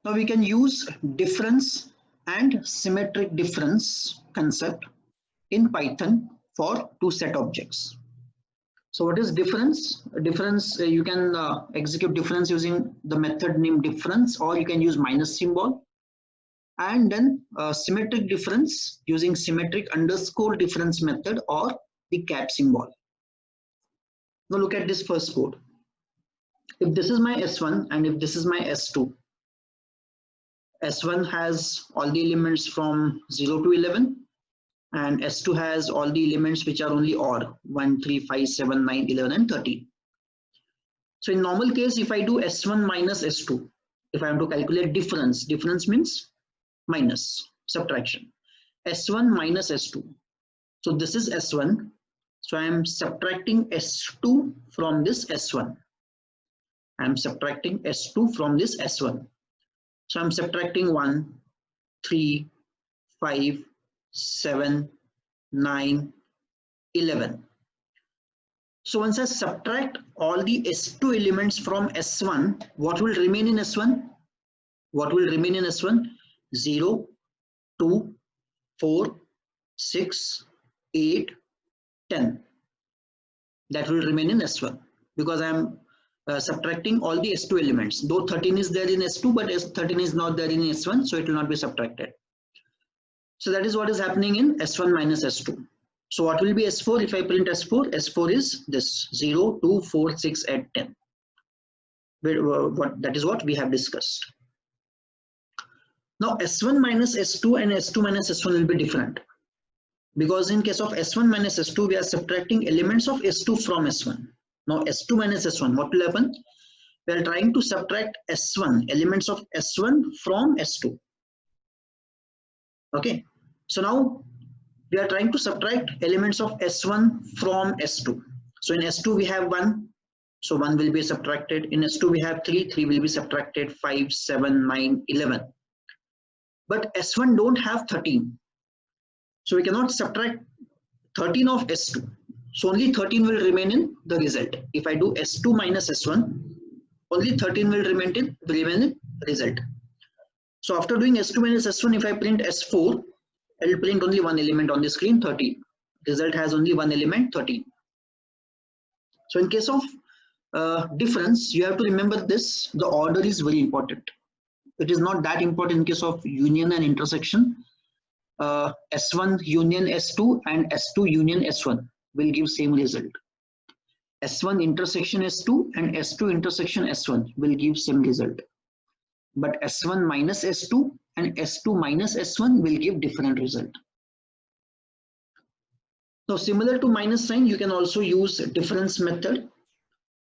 Now we can use difference and symmetric difference concept in Python for two set objects. So what is difference? Difference, you can execute difference using the method named difference, or you can use minus symbol. And then symmetric difference using symmetric underscore difference method or the cap symbol. Now look at this first code. If this is my S1 and if this is my S2, S1 has all the elements from 0 to 11 and S2 has all the elements which are only odd 1, 3, 5, 7, 9, 11 and 13. So in normal case, if I do S1 minus S2, if I am to calculate difference, difference means minus, subtraction. S1 minus S2. So this is S1. So I am subtracting S2 from this S1. I am subtracting S2 from this S1. So I'm subtracting 1, 3, 5, 7, 9, 11. So once I subtract all the S2 elements from S1, what will remain in S1? What will remain in S1? 0, 2, 4, 6, 8, 10. That will remain in S1 because I am subtracting all the S2 elements. Though 13 is there in S2, but 13 is not there in S1, so it will not be subtracted. So that is what is happening in S1 minus S2. So what will be S4 if I print S4? S4 is this 0, 2, 4, 6, 8, 10. That is what we have discussed. Now S1 minus S2 and S2 minus S1 will be different. Because in case of S1 minus S2, we are subtracting elements of S2 from S1. Now S2 minus S1, what will happen? We are trying to subtract S1, elements of S1 from S2. Okay, so now we are trying to subtract elements of S1 from S2. So in S2 we have 1, so 1 will be subtracted. In S2 we have 3, 3 will be subtracted, 5, 7, 9, 11. But S1 don't have 13. So we cannot subtract 13 of S2. So only 13 will remain in the result. If I do S2 minus S1, only 13 will remain in result. So after doing S2 minus S1, if I print S4, I will print only one element on the screen, 13. Result has only one element, 13. So in case of difference, you have to remember this, the order is very important. It is not that important in case of union and intersection. S1 union S2 and S2 union S1 will give same result. S1 intersection S2 and S2 intersection S1 will give same result. But S1 minus S2 and S2 minus S1 will give different result. Now similar to minus sign, you can also use difference method.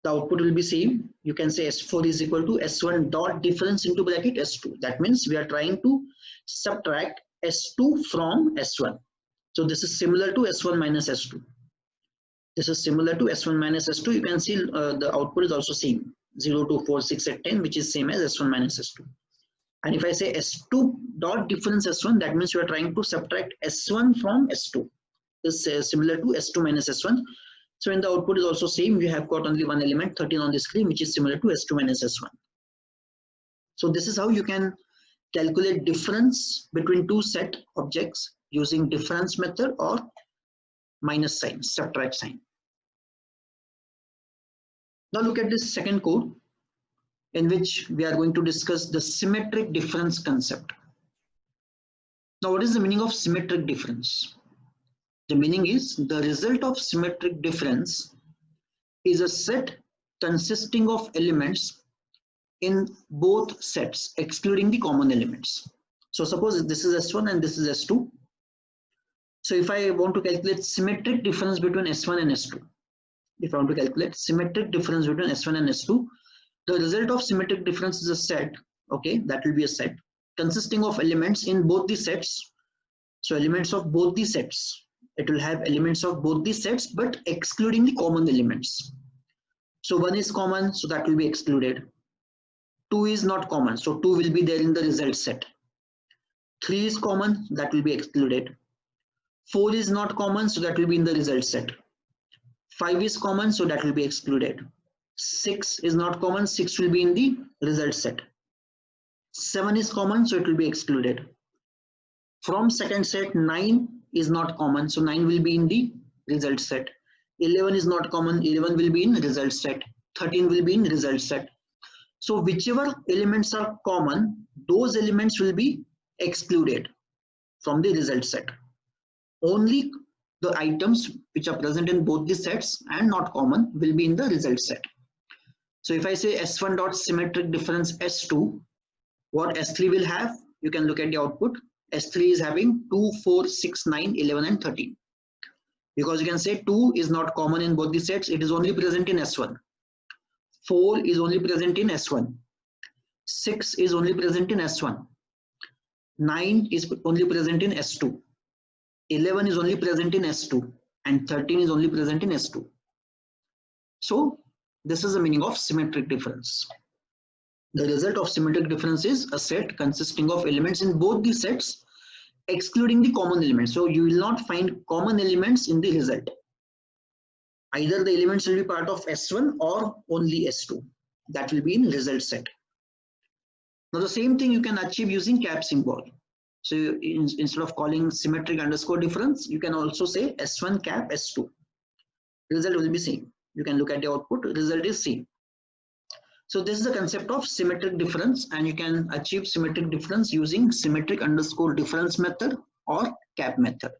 The output will be same. You can say S4 is equal to S1 dot difference into bracket S2. That means we are trying to subtract S2 from S1. So this is similar to S1 minus S2. This is similar to S1 minus S2. You can see the output is also same. 0, 2, 4, 6, 8, 10, which is same as S1 minus S2. And if I say S2 dot difference S1, that means you are trying to subtract S1 from S2. This is similar to S2 minus S1. So when the output is also same, we have got only one element, 13 on the screen, which is similar to S2 minus S1. So this is how you can calculate difference between two set objects using difference method or minus sign, subtract sign. Now look at this second code in which we are going to discuss the symmetric difference concept. Now what is the meaning of symmetric difference? The meaning is the result of symmetric difference is a set consisting of elements in both sets excluding the common elements. So suppose this is S1 and this is S2. So if I want to calculate symmetric difference between S1 and S2, if I want to calculate symmetric difference between S1 and S2, the result of symmetric difference is a set, okay, that will be a set consisting of elements in both the sets. So elements of both the sets, it will have elements of both the sets but excluding the common elements. So 1 is common, so that will be excluded. 2 is not common, so 2 will be there in the result set. 3 is common, that will be excluded. 4 is not common, so that will be in the result set. 5 is common, so that will be excluded. 6 is not common, 6 will be in the result set. 7 is common, so it will be excluded. From second set, 9 is not common, so 9 will be in the result set. 11 is not common, 11 will be in result set. 13 will be in result set. So whichever elements are common, those elements will be excluded from the result set. Only the items which are present in both the sets and not common will be in the result set. So if I say S1 dot symmetric difference S2, what S3 will have, you can look at the output. S3 is having 2, 4, 6, 9, 11 and 13. Because you can say 2 is not common in both the sets, it is only present in S1. 4 is only present in S1. 6 is only present in S1. 9 is only present in S2. 11 is only present in S2. And 13 is only present in S2. So this is the meaning of symmetric difference. The result of symmetric difference is a set consisting of elements in both the sets, excluding the common elements. So you will not find common elements in the result. Either the elements will be part of S1 or only S2. That will be in result set. Now the same thing you can achieve using cap symbol. So instead of calling symmetric underscore difference, you can also say S1 cap S2. Result will be same. You can look at the output, result is same. So this is the concept of symmetric difference, and you can achieve symmetric difference using symmetric underscore difference method or cap method.